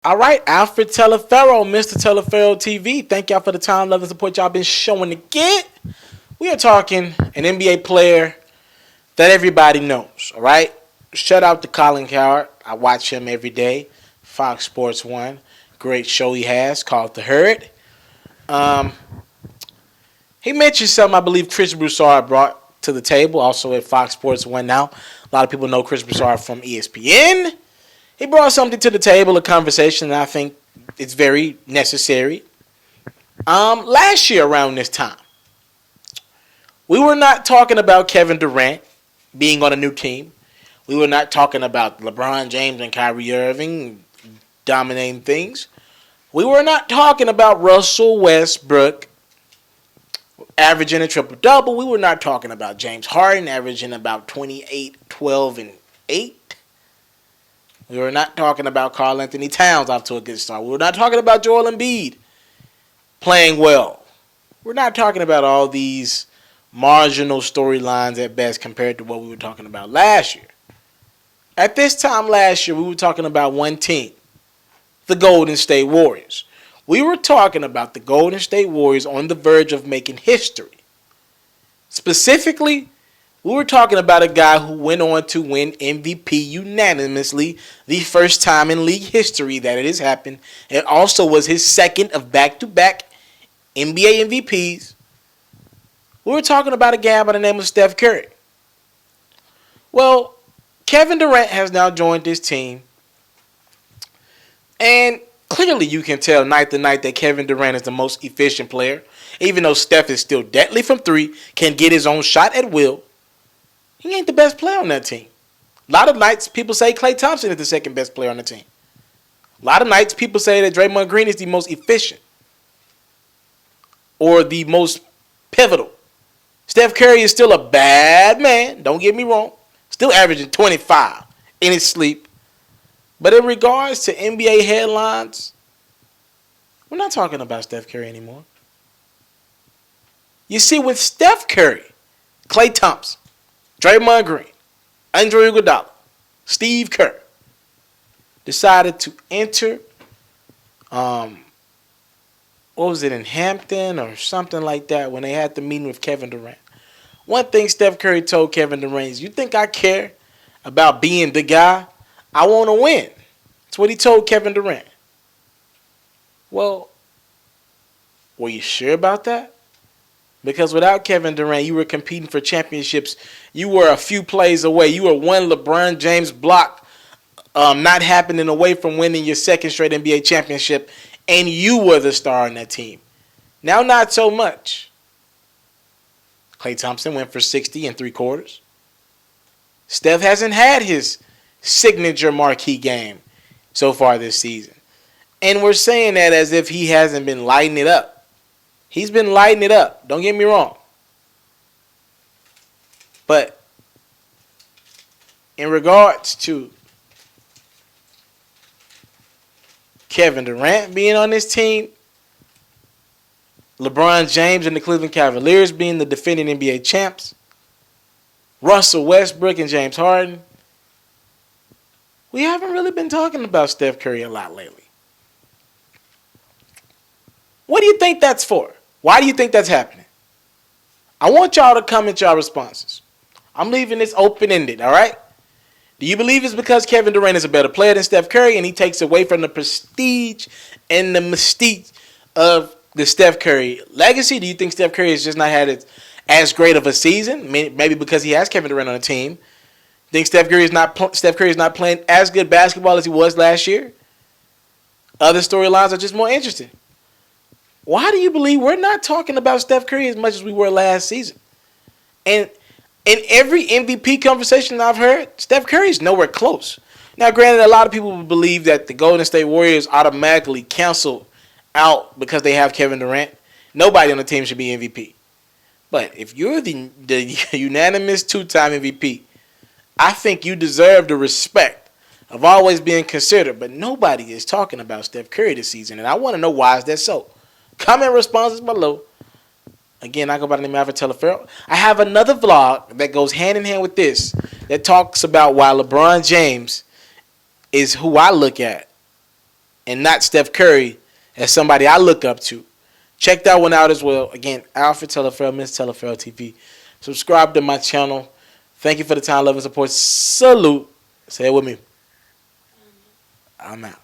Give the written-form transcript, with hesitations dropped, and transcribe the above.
All right, Alfred Telefero, Mr. Telefero TV. Thank y'all for the time, love, and support y'all been showing to get. We are talking an NBA player that everybody knows. All right, shout out to Colin Coward. I watch him every day. Fox Sports One, great show he has called The Herd. Um, he mentioned something I believe Chris Broussard brought to the table, also at Fox Sports One. Now, a lot of people know Chris Broussard from ESPN. He brought something to the table, a conversation that I think is very necessary. Last year around this time, we were not talking about Kevin Durant being on a new team. We were not talking about LeBron James and Kyrie Irving dominating things. We were not talking about Russell Westbrook averaging a triple-double. We were not talking about James Harden averaging about 28, 12, and 8. We were not talking about Karl Anthony Towns off to a good start. We were not talking about Joel Embiid playing well. We're not talking about all these marginal storylines at best compared to what we were talking about last year. At this time last year, we were talking about one team, the Golden State Warriors. We were talking about the Golden State Warriors on the verge of making history. Specifically, we were talking about a guy who went on to win MVP unanimously, the first time in league history that it has happened. It also was his second of back-to-back NBA MVPs. We were talking about a guy by the name of Steph Curry. Well, Kevin Durant has now joined this team. And clearly you can tell night to night that Kevin Durant is the most efficient player. Even though Steph is still deadly from three, can get his own shot at will. He ain't the best player on that team. A lot of nights, people say Klay Thompson is the second best player on the team. A lot of nights, people say that Draymond Green is the most efficient or the most pivotal. Steph Curry is still a bad man, don't get me wrong. Still averaging 25 in his sleep. But in regards to NBA headlines, we're not talking about Steph Curry anymore. You see, with Steph Curry, Klay Thompson, Draymond Green, Andre Iguodala, Steve Kerr decided to enter, what was it, in Hampton or something like that when they had the meeting with Kevin Durant. One thing Steph Curry told Kevin Durant is, you think I care about being the guy? I want to win. That's what he told Kevin Durant. Well, were you sure about that? Because without Kevin Durant, you were competing for championships. You were a few plays away. You were one LeBron James block not happening away from winning your second straight NBA championship, and you were the star on that team. Now, not so much. Klay Thompson went for 60 in 3 quarters. Steph hasn't had his signature marquee game so far this season. And we're saying that as if he hasn't been lighting it up. He's been lighting it up. Don't get me wrong. But in regards to Kevin Durant being on this team, LeBron James and the Cleveland Cavaliers being the defending NBA champs, Russell Westbrook and James Harden, we haven't really been talking about Steph Curry a lot lately. What do you think that's for? Why do you think that's happening? I want y'all to comment y'all responses. I'm leaving this open-ended, all right? Do you believe it's because Kevin Durant is a better player than Steph Curry and he takes away from the prestige and the mystique of the Steph Curry legacy? Do you think Steph Curry has just not had as great of a season? Maybe because he has Kevin Durant on the team. Think Steph Curry is not playing as good basketball as he was last year? Other storylines are just more interesting. Why do you believe we're not talking about Steph Curry as much as we were last season? And in every MVP conversation I've heard, Steph Curry is nowhere close. Now, granted, a lot of people believe that the Golden State Warriors automatically cancel out because they have Kevin Durant. Nobody on the team should be MVP. But if you're the unanimous 2-time MVP, I think you deserve the respect of always being considered. But nobody is talking about Steph Curry this season, and I want to know why is that so. Comment responses below. Again, I go by the name of Alfred Telefero. I have another vlog that goes hand in hand with this that talks about why LeBron James is who I look at and not Steph Curry as somebody I look up to. Check that one out as well. Again, Alfred Telefarrell, Miss Telefarrell TV. Subscribe to my channel. Thank you for the time, love, and support. Salute. Say it with me. I'm out.